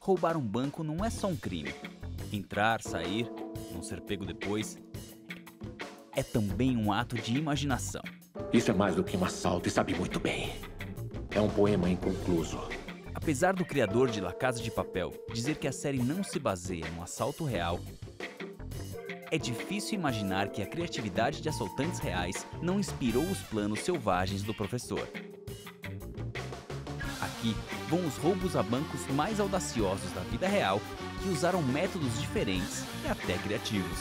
roubar um banco não é só um crime. Entrar, sair, não ser pego depois, é também um ato de imaginação. Isso é mais do que um assalto e sabe muito bem. É um poema inconcluso. Apesar do criador de La Casa de Papel dizer que a série não se baseia num assalto real, é difícil imaginar que a criatividade de assaltantes reais não inspirou os planos selvagens do professor. Aqui vão os roubos a bancos mais audaciosos da vida real que usaram métodos diferentes e até criativos.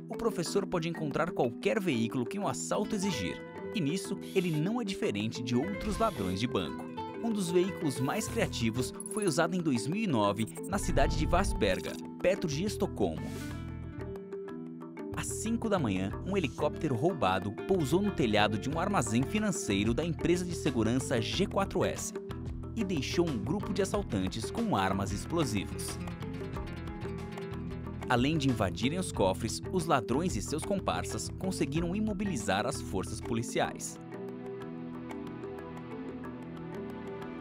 O professor pode encontrar qualquer veículo que um assalto exigir, e nisso ele não é diferente de outros ladrões de banco. Um dos veículos mais criativos foi usado em 2009 na cidade de Väsberga, perto de Estocolmo. Às 5 da manhã, um helicóptero roubado pousou no telhado de um armazém financeiro da empresa de segurança G4S e deixou um grupo de assaltantes com armas explosivas. Além de invadirem os cofres, os ladrões e seus comparsas conseguiram imobilizar as forças policiais.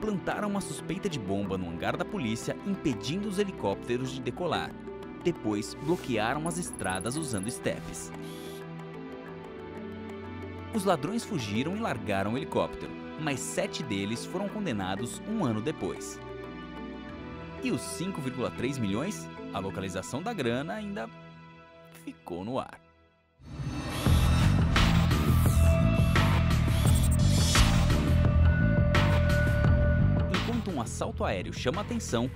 Plantaram uma suspeita de bomba no hangar da polícia, impedindo os helicópteros de decolar. Depois, bloquearam as estradas usando estepes. Os ladrões fugiram e largaram o helicóptero, mas 7 deles foram condenados um ano depois. E os 5,3 milhões? A localização da grana ainda ficou no ar. Enquanto um assalto aéreo chama a atenção,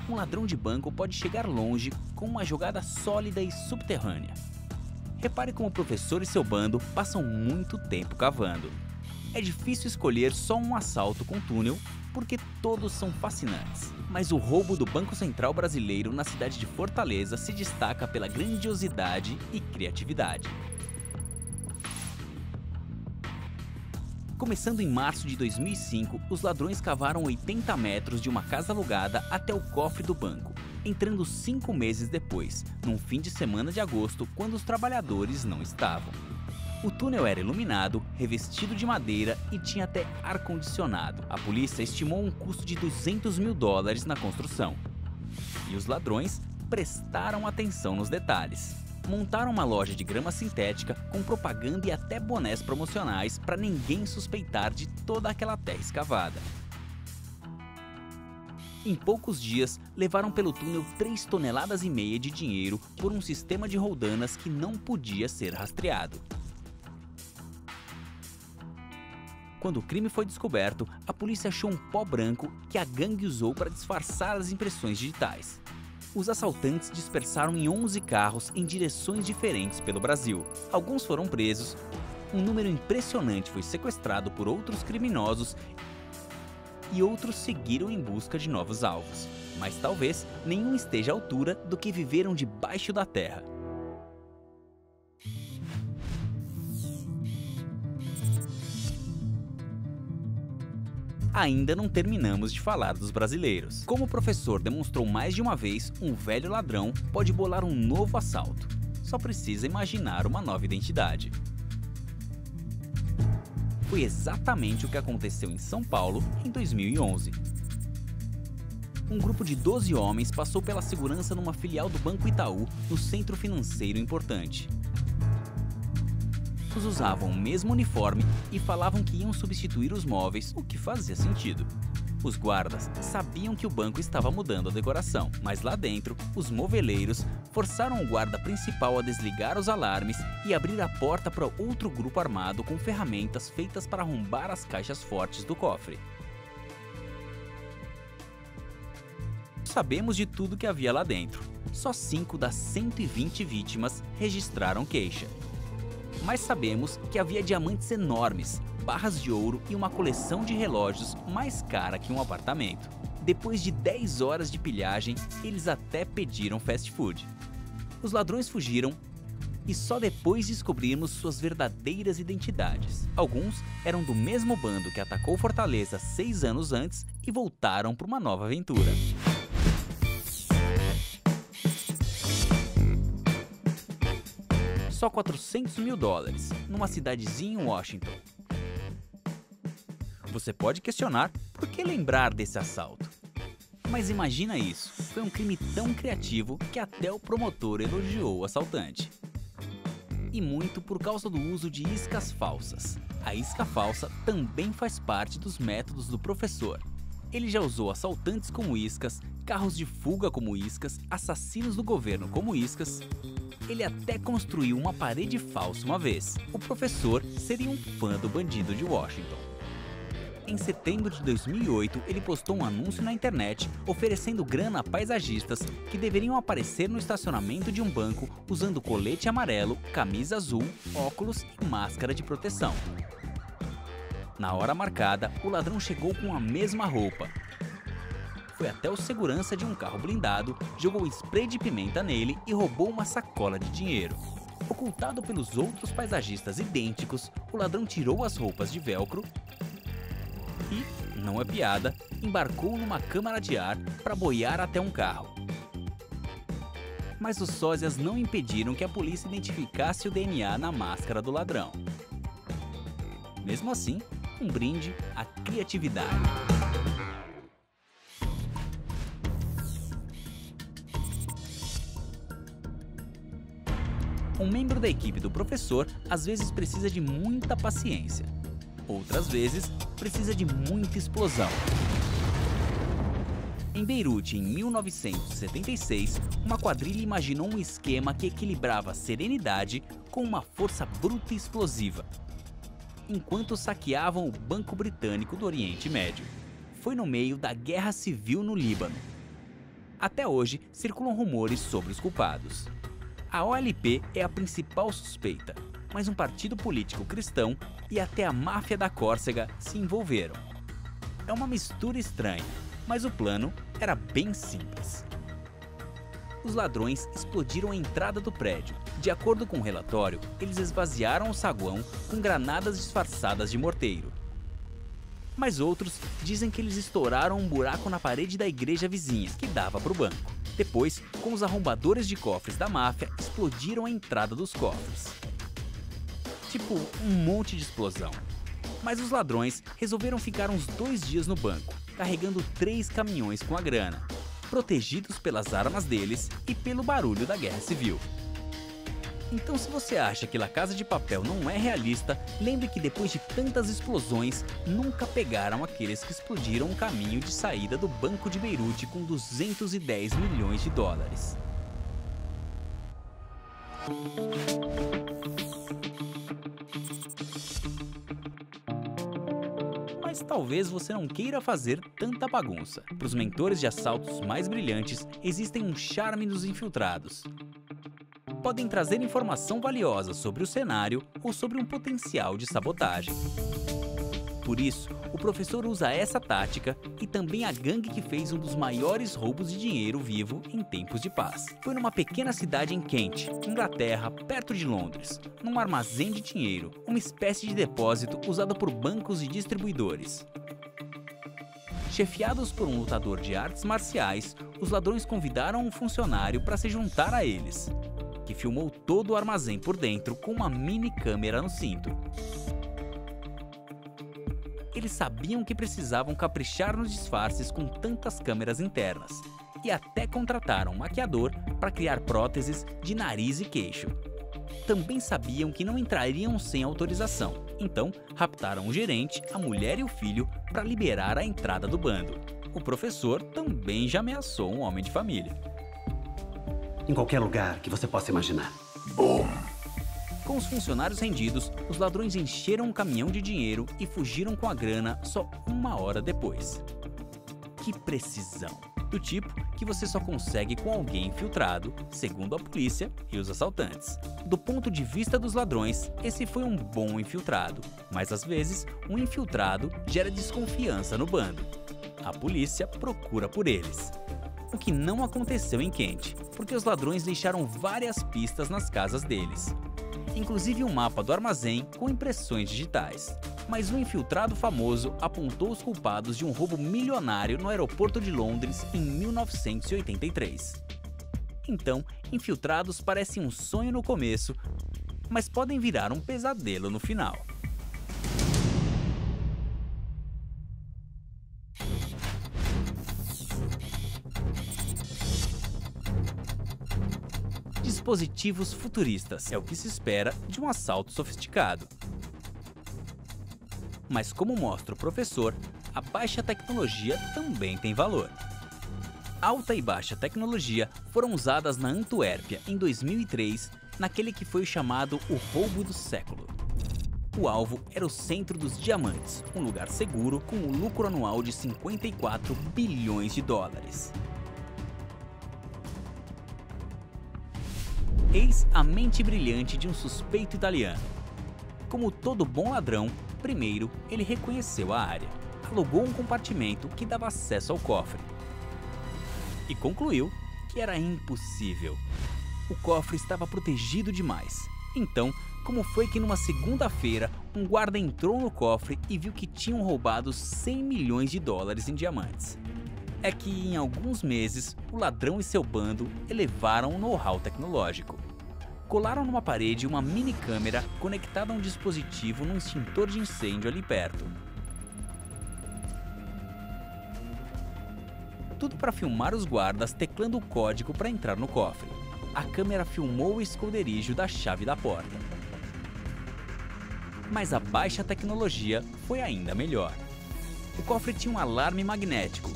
um ladrão de banco pode chegar longe com uma jogada sólida e subterrânea. Repare como o professor e seu bando passam muito tempo cavando. É difícil escolher só um assalto com túnel, porque todos são fascinantes. Mas o roubo do Banco Central brasileiro na cidade de Fortaleza se destaca pela grandiosidade e criatividade. Começando em março de 2005, os ladrões cavaram 80 metros de uma casa alugada até o cofre do banco, entrando 5 meses depois, num fim de semana de agosto, quando os trabalhadores não estavam. O túnel era iluminado, revestido de madeira e tinha até ar-condicionado. A polícia estimou um custo de $200 mil na construção. E os ladrões prestaram atenção nos detalhes. Montaram uma loja de grama sintética com propaganda e até bonés promocionais para ninguém suspeitar de toda aquela terra escavada. Em poucos dias, levaram pelo túnel 3,5 toneladas de dinheiro por um sistema de roldanas que não podia ser rastreado. Quando o crime foi descoberto, a polícia achou um pó branco que a gangue usou para disfarçar as impressões digitais. Os assaltantes dispersaram em 11 carros em direções diferentes pelo Brasil. Alguns foram presos, um número impressionante foi sequestrado por outros criminosos e outros seguiram em busca de novos alvos. Mas talvez nenhum esteja à altura do que viveram debaixo da terra. Ainda não terminamos de falar dos brasileiros. Como o professor demonstrou mais de uma vez, um velho ladrão pode bolar um novo assalto. Só precisa imaginar uma nova identidade. Foi exatamente o que aconteceu em São Paulo em 2011. Um grupo de 12 homens passou pela segurança numa filial do Banco Itaú, no centro financeiro importante. Usavam o mesmo uniforme e falavam que iam substituir os móveis, o que fazia sentido. Os guardas sabiam que o banco estava mudando a decoração, mas lá dentro, os moveleiros forçaram o guarda principal a desligar os alarmes e abrir a porta para outro grupo armado com ferramentas feitas para arrombar as caixas fortes do cofre. Sabemos de tudo que havia lá dentro. Só 5 das 120 vítimas registraram queixa. Mas sabemos que havia diamantes enormes, barras de ouro e uma coleção de relógios mais cara que um apartamento. Depois de 10 horas de pilhagem, eles até pediram fast food. Os ladrões fugiram e só depois descobrimos suas verdadeiras identidades. Alguns eram do mesmo bando que atacou Fortaleza 6 anos antes e voltaram para uma nova aventura. só $400 mil, numa cidadezinha em Washington. Você pode questionar por que lembrar desse assalto. Mas imagina isso, foi um crime tão criativo que até o promotor elogiou o assaltante. E muito por causa do uso de iscas falsas. A isca falsa também faz parte dos métodos do professor. Ele já usou assaltantes como iscas, carros de fuga como iscas, assassinos do governo como iscas. Ele até construiu uma parede falsa uma vez. O professor seria um fã do bandido de Washington. Em setembro de 2008, ele postou um anúncio na internet oferecendo grana a paisagistas que deveriam aparecer no estacionamento de um banco usando colete amarelo, camisa azul, óculos e máscara de proteção. Na hora marcada, o ladrão chegou com a mesma roupa. Foi até o segurança de um carro blindado, jogou spray de pimenta nele e roubou uma sacola de dinheiro. Ocultado pelos outros paisagistas idênticos, o ladrão tirou as roupas de velcro e, não é piada, embarcou numa câmara de ar para boiar até um carro. Mas os sósias não impediram que a polícia identificasse o DNA na máscara do ladrão. Mesmo assim, um brinde à criatividade. Um membro da equipe do professor às vezes precisa de muita paciência. Outras vezes, precisa de muita explosão. Em Beirute, em 1976, uma quadrilha imaginou um esquema que equilibrava serenidade com uma força bruta e explosiva, enquanto saqueavam o Banco Britânico do Oriente Médio. Foi no meio da Guerra Civil no Líbano. Até hoje, circulam rumores sobre os culpados. A OLP é a principal suspeita, mas um partido político cristão e até a máfia da Córcega se envolveram. É uma mistura estranha, mas o plano era bem simples. Os ladrões explodiram a entrada do prédio. De acordo com o relatório, eles esvaziaram o saguão com granadas disfarçadas de morteiro. Mas outros dizem que eles estouraram um buraco na parede da igreja vizinha, que dava para o banco. Depois, com os arrombadores de cofres da máfia, explodiram a entrada dos cofres. Tipo, um monte de explosão. Mas os ladrões resolveram ficar uns 2 dias no banco, carregando 3 caminhões com a grana, protegidos pelas armas deles e pelo barulho da Guerra Civil. Então, se você acha que La Casa de Papel não é realista, lembre que depois de tantas explosões, nunca pegaram aqueles que explodiram o caminho de saída do Banco de Beirute com $210 milhões. Mas talvez você não queira fazer tanta bagunça. Para os mentores de assaltos mais brilhantes, existem um charme nos infiltrados. Podem trazer informação valiosa sobre o cenário ou sobre um potencial de sabotagem. Por isso, o professor usa essa tática e também a gangue que fez um dos maiores roubos de dinheiro vivo em tempos de paz. Foi numa pequena cidade em Kent, Inglaterra, perto de Londres, num armazém de dinheiro, uma espécie de depósito usado por bancos e distribuidores. Chefiados por um lutador de artes marciais, os ladrões convidaram um funcionário para se juntar a eles, que filmou todo o armazém por dentro com uma mini câmera no cinto. Eles sabiam que precisavam caprichar nos disfarces com tantas câmeras internas, e até contrataram um maquiador para criar próteses de nariz e queixo. Também sabiam que não entrariam sem autorização, então raptaram o gerente, a mulher e o filho para liberar a entrada do bando. O professor também já ameaçou um homem de família. Em qualquer lugar que você possa imaginar. Bom. Com os funcionários rendidos, os ladrões encheram um caminhão de dinheiro e fugiram com a grana só 1 hora depois. Que precisão! Do tipo que você só consegue com alguém infiltrado, segundo a polícia e os assaltantes. Do ponto de vista dos ladrões, esse foi um bom infiltrado, mas às vezes um infiltrado gera desconfiança no bando. A polícia procura por eles. O que não aconteceu em Kent, porque os ladrões deixaram várias pistas nas casas deles, inclusive um mapa do armazém com impressões digitais. Mas um infiltrado famoso apontou os culpados de um roubo milionário no aeroporto de Londres em 1983. Então, infiltrados parecem um sonho no começo, mas podem virar um pesadelo no final. Dispositivos futuristas é o que se espera de um assalto sofisticado. Mas como mostra o professor, a baixa tecnologia também tem valor. Alta e baixa tecnologia foram usadas na Antuérpia em 2003, naquele que foi chamado o roubo do século. O alvo era o Centro dos Diamantes, um lugar seguro com um lucro anual de 54 bilhões de dólares. Eis a mente brilhante de um suspeito italiano. Como todo bom ladrão, primeiro ele reconheceu a área, alugou um compartimento que dava acesso ao cofre e concluiu que era impossível. O cofre estava protegido demais. Então, como foi que numa segunda-feira um guarda entrou no cofre e viu que tinham roubado 100 milhões de dólares em diamantes? É que em alguns meses o ladrão e seu bando elevaram o know-how tecnológico. Colaram numa parede uma mini câmera conectada a um dispositivo num extintor de incêndio ali perto. Tudo para filmar os guardas teclando o código para entrar no cofre. A câmera filmou o esconderijo da chave da porta. Mas a baixa tecnologia foi ainda melhor. O cofre tinha um alarme magnético.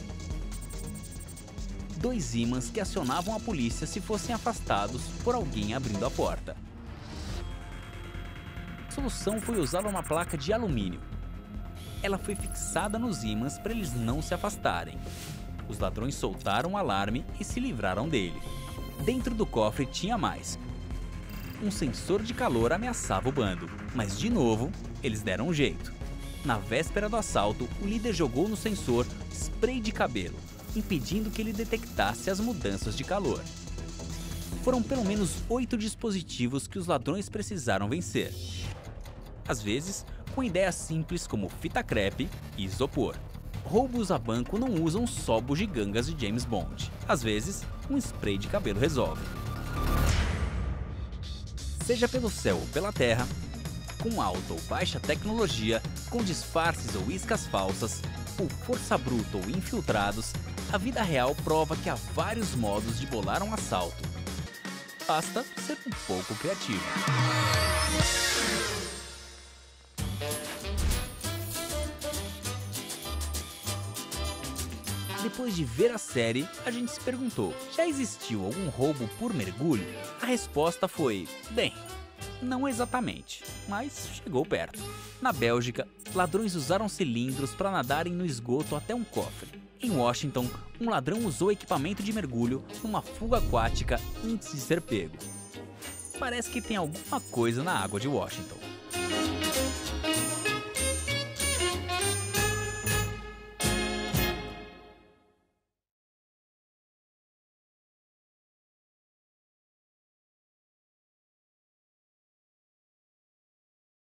2 ímãs que acionavam a polícia se fossem afastados por alguém abrindo a porta. A solução foi usar uma placa de alumínio. Ela foi fixada nos ímãs para eles não se afastarem. Os ladrões soltaram o alarme e se livraram dele. Dentro do cofre tinha mais. Um sensor de calor ameaçava o bando, mas de novo, eles deram um jeito. Na véspera do assalto, o líder jogou no sensor spray de cabelo, impedindo que ele detectasse as mudanças de calor. Foram pelo menos 8 dispositivos que os ladrões precisaram vencer. Às vezes, com ideias simples como fita crepe e isopor. Roubos a banco não usam só bugigangas de James Bond. Às vezes, um spray de cabelo resolve. Seja pelo céu ou pela terra, com alta ou baixa tecnologia, com disfarces ou iscas falsas, ou força bruta ou infiltrados, a vida real prova que há vários modos de bolar um assalto. Basta ser um pouco criativo. Depois de ver a série, a gente se perguntou, já existiu algum roubo por mergulho? A resposta foi, bem, não exatamente, mas chegou perto. Na Bélgica, ladrões usaram cilindros para nadarem no esgoto até um cofre. Em Washington, um ladrão usou equipamento de mergulho numa fuga aquática antes de ser pego. Parece que tem alguma coisa na água de Washington.